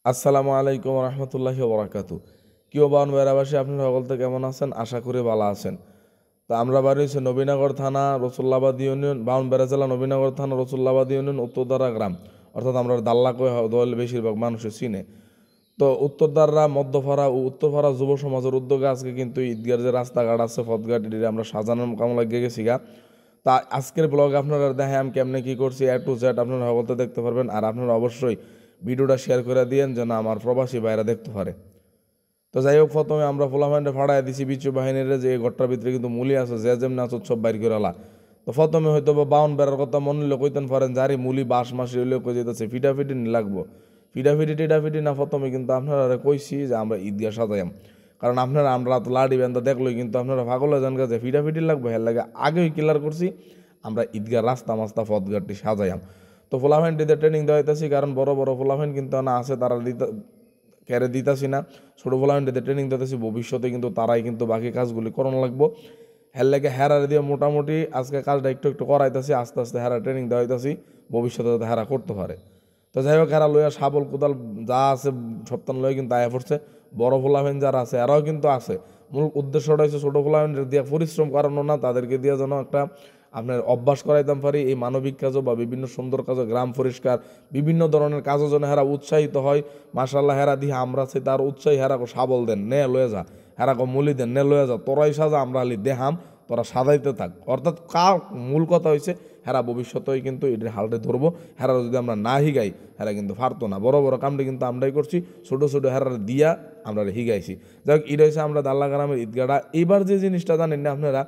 আসসালামু আলাইকুম রহমতুল্লাহি ওবরাকাতু। কি বাউন বেড়াবাসী, আপনারা সকলতে কেমন আছেন? আশা করি ভালো আছেন। তো আমরা বাড়ি হচ্ছে নবীনগর থানা রসুল্লাবাদ ইউনিয়ন, বাউন বেড়া জেলা নবীনগর থানা রসুল্লাবাদ ইউনিয়ন উত্তরদারা গ্রাম, অর্থাৎ আমরা দাল্লাকই দল বেশিরভাগ মানুষের চিনে। তো উত্তরদাররা মধ্যফাড়া ও উত্তরপাড়া যুব সমাজের উদ্যোগে আজকে কিন্তু ঈদগার যে রাস্তাঘাট আছে পথঘাট এটি আমরা সাজানোর কামলা গিয়ে গেছি গা। তা আজকের ব্লগে আপনারা দেখেন আমি কেমনে কী করছি A to Z আপনারা সকলতে দেখতে পারবেন। আর আপনারা অবশ্যই ভিডিওটা শেয়ার করে দিয়েন যেন আমার প্রবাসী ভাইরা দেখতে পারে। তো যাই হোক, প্রথমে আমরা ফোলাফাইন্ডে ফাড়াই দিছি বিচ্ছু বাহিনীর যে ঘরটার ভিতরে কিন্তু মুলি আছে, যে যেমন আছে সব বাইর করে আলা। তো প্রথমে হয়তো বা বাউন বেড়ার কথা মনে হলে কইতেন পারেন যারি মুলি বাস মাসি হইলে কই যেতেছে ফিটাফিটি নি লাগবো, ফিটাফিটি টিটাফিটি না। প্রথমে কিন্তু আপনারা কইছি যে আমরা ঈদগাহ সাজাইম, কারণ আপনারা আমরা তো লাড়ি বেন্দা দেখলোই কিন্তু আপনারা পাগলে জান যে ফিটাফিটি লাগবে, হ্যাঁ লাগে আগেই ক্লিয়ার করছি আমরা ঈদগাহ রাস্তা মাস্তা পথঘাটটি সাজাইম। তো ফোলাফাইনটিতে ট্রেনিং দেওয়া হইতেছি, কারণ বড় বড় ফোলাফাইন কিন্তু না আছে, তারা ক্যারে দিতেছি না। ছোটো ফোলাফাইনটিতে ট্রেনিং দিতেছি, ভবিষ্যতে কিন্তু তারাই কিন্তু বাকি কাজগুলি করানো লাগবো। হ্যার লাগে হেরার দিয়ে মোটামুটি আজকে কাজটা একটু একটু করাইতেছি, আস্তে আস্তে হেরা ট্রেনিং দেওয়া হইতেছি, ভবিষ্যতে যাতে হেরা করতে পারে। তো যাই হোক, হেরা লইয়া শাবল কোদাল যা আছে সপ্তাহ লইয়া কিন্তু আয়া পড়ছে। বড় ফোলাফাইন যারা আছে এরাও কিন্তু আছে। মূল উদ্দেশ্যটা হচ্ছে ছোটো ফোলাফাইনের দিয়ে পরিশ্রম করানো না, তাদেরকে দিয়ে যেন একটা আপনার অভ্যাস করাইতাম পারি এই মানবিক কাজও বা বিভিন্ন সুন্দর কাজও, গ্রাম পরিষ্কার বিভিন্ন ধরনের কাজও যেন হেরা উৎসাহিত হয়। মাশাল্লাহ, হেরা দিয়ে আমরা সে তার উৎসাহী, হেরা শাবল দেন নে লয়ে যা, হেরা মুলি দেন নে লয়ে যা, তোরাই সাজা আমরা আলি দেহাম, তোরা সাজাইতে থাক। অর্থাৎ মূল কথা হয়েছে হেরা ভবিষ্যতেই কিন্তু এটির হালটে ধরবো। হেরা যদি আমরা না হিগাই হেরা কিন্তু পারতো না। বড় বড় কামটি কিন্তু আমরাই করছি, ছোটো ছোটো হেরা দিয়া আমরা হিগাইছি। যাই হোক, এটা হচ্ছে আমরা দাল্লা গ্রামের ঈদগাহটা। এইবার যে জিনিসটা জানেন না আপনারা,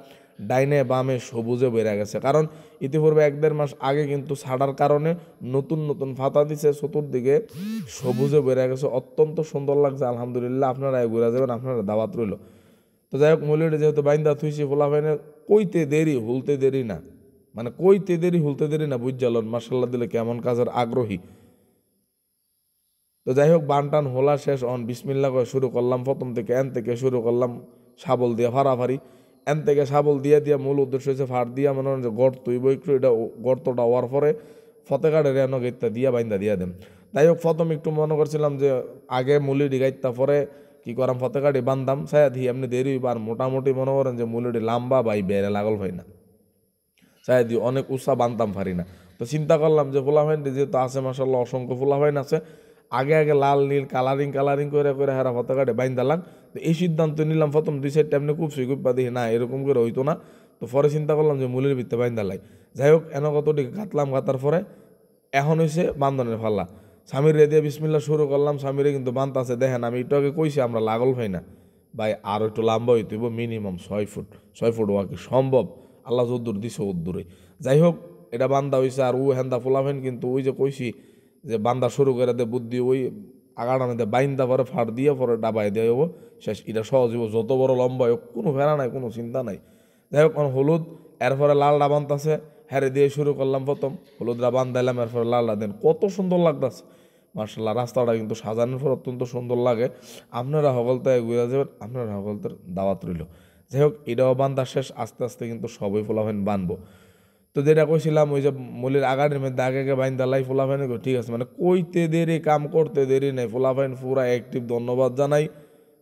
ডাইনে বামে সবুজে বেড়ে গেছে, কারণ ইতিপূর্বে 1-1.5 মাস আগে কিন্তু ছাড়ার কারণে নতুন নতুন ফাতা দিছে, চতুর্দিকে সবুজে বেড়ে গেছে, অত্যন্ত সুন্দর লাগছে। আলহামদুলিল্লাহ, আপনারা ঘুরে যাবেন, আপনারা দাওয়াত রইল। তো যাই হোক, মলিটা যেহেতু বাইন্দা থুইছি ফোলাফাইনে কইতে দেরি হুলতে দেরি না, মানে কইতে দেরি হুলতে দেরি না, বুঝজালন মার্শাল্লাহ দিলে কেমন কাজের আগ্রহী। তো যাই হোক, বানটান হোলা শেষ, অন বিসমিল্লা করে শুরু করলাম। প্রথম থেকে এন থেকে শুরু করলাম, শাবল দিয়ে ফাড়াফাড়ি। এন থেকে শাবল দিয়ে দিয়া মূল উদ্দেশ্য হচ্ছে ফাড় দিয়া মনে হয় যে গর্ত তুইব একটু, এটা গর্তটা হওয়ার পরে ফতেকাটের এন গেটটা দিয়া বাইন্দা দিয়া দেন। যাই হোক, প্রথম একটু মনে করছিলাম যে আগে মুলিডি গাইতা পরে কি করাম ফতেকাটি বান্ধাম, সায়া দিয়ে এমনি দেরি আর মোটামুটি মনে করেন যে মুলিডি লাম্বা বাই বেড়ে লাগল ভাই না, সায়া দিয়ে অনেক উৎসাহ বানতাম পারি না। তো চিন্তা করলাম যে ফোলাফাইন যেহেতু আছে মাসাল্লাহ অসংখ্য ফোলাফাইন আছে, আগে আগে লাল নীল কালারিং কালারিং করে করে হেরা পতাকাটে বাইন্দালাম। তো এই সিদ্ধান্ত নিলাম, প্রথম 2 সাইড এমনি খুব সুইকুপা দেখি না এরকম করে হইতো না। তো পরে চিন্তা করলাম যে মূলের ভিত্তে বাইন্দালাই। যাই হোক, এন কতটি কাটলাম, কাটার পরে এখন হয়েছে বান্ধনের ফাল্লা। স্বামীর রেদিয়া বিসমিল্লা শুরু করলাম, স্বামীরে কিন্তু বান্ধ আছে। দেখেন, আমি একটু আগে কইছি আমরা লাগল ভাই না ভাই, আর একটু লম্বা হইতেইব, মিনিমাম 6 ফুট। 6 ফুট হওয়া কি সম্ভব? আল্লাহ যদ্দূর দিছে উদ্দূরে। যাই হোক, এটা বান্ধা হয়েছে। আর ও হেন্দা ফুলাফেন কিন্তু ওই যে কইছি যে বান্দা শুরু করে দে বুদ্ধি, ওই আগাটা মধ্যে বাইন্দা পরে ফাড় দিয়ে পরে ডাবাই দিয়ে হবো শেষ। এটা সহজ হইব, যত বড় লম্বা হোক কোনো ফেরা নাই, কোনো চিন্তা নাই। যাই হোক, হলুদ, এরপরে লালডা বানতাছে, হ্যারে দিয়ে শুরু করলাম। প্রথম হলুদরা বান্ধাইলাম, এরপরে লালডা দেন, কত সুন্দর লাগতেছে মার্শাল্লাহ। রাস্তাটা কিন্তু সাজানোর পর অত্যন্ত সুন্দর লাগে। আপনারা সকলতে ঘুরে যাবেন, আপনারা সকলদের দাওয়াত রইল। যাই হোক, এটাও বান্ধা শেষ, আস্তে আস্তে কিন্তু সবই ফোলাফেন বানবো। তো যেটা কইছিলাম ওই যে মলির আগারের মধ্যে আগে আগে বাইন দালাই ফোলাফাইন, ঠিক আছে, মানে কইতে দেরি কাম করতে দেরি নেই, ফোলাফাইন পুরা অ্যাক্টিভ। ধন্যবাদ জানাই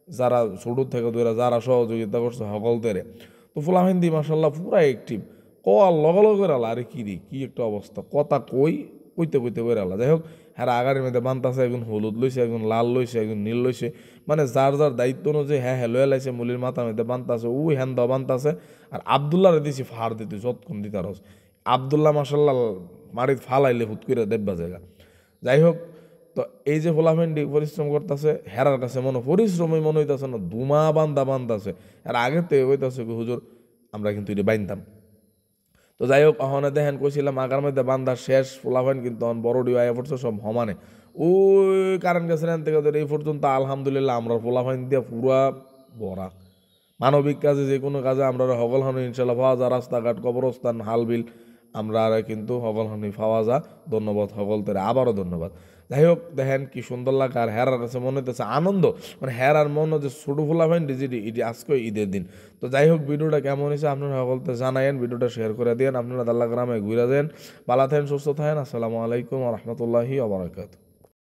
যারা ছোট থেকে ধরে যারা সহযোগিতা করছে সকলদের। তো ফোলাফাইন দি মাসাল্লাহ পুরা অ্যাক্টিভ, কল লগ লগ করে আলা। আরে কি রে, কি একটা অবস্থা, কথা কইতে কইতে করে আলা। যাই হোক, হ্যাঁ আগারের মধ্যে বানতাছে, একজন হলুদ লইছে, একজন লাল লইছে, একজন নীল লইছে, মানে যার যার দায়িত্ব অনুযায়ী হ্যাঁ হ্যাঁ লয়ে লাইছে। মুলির মাথার মধ্যে বানতাছে, ওই হ্যান দাও বানতাছে। আর আবদুল্লাহরে দিছি ফাড় দিতে, যতক্ষণ দিতার আবদুল্লাহ মাসাল্লাহ মারিত ফালাইলে হুট করে দেববা জায়গা। যাই হোক, তো এই যে ফোলাফেন্ডি পরিশ্রম করতেছে, হেরার কাছে মনে পরিশ্রমই মনে হইতেছে না, ধুমা বান্ধা বান্ধছে। আর আগে তো হইতেছে হুজুর আমরা কিন্তু এটি বানতাম। তো যাই হোক, অহনে দেখেন কইছিলাম আগার মধ্যে বান্ধা শেষ, ফোলাফেন কিন্তু অন বড় ডিও আয়া পড়ছে সব সমানে। ওই কারেন্ট গেছে থেকে ধরে এই পর্যন্ত আলহামদুলিল্লাহ আমরা ফোলাফেন দিয়ে পুরা ভরা। মানবিক কাজে যে কোনো কাজে আমরা হগল হানি ইনশাল্লাহ পাওয়া যা, রাস্তাঘাট কবরস্থান হালবিল আমরা কিন্তু হগল হানি পাওয়া যা। ধন্যবাদ হগল তেরে, আবারও ধন্যবাদ। যাই হোক, দেখেন কি সুন্দর লাগে। আর হেরার কাছে মনে হইতেছে আনন্দ, মানে হেরার মনে যে ছোটো ফুলা হয় ডিজিটি এটি আজকে ঈদের দিন। তো যাই হোক, ভিডিওটা কেমন হয়েছে আপনারা সকলতে জানায়েন, ভিডিওটা শেয়ার করে দিন। আপনারা দাল্লা গ্রামে ঘুরে দেন, ভালো থাকেন, সুস্থ থাকেন। আসসালামু আলাইকুম রহমতুল্লাহি আবরাকাতুহু।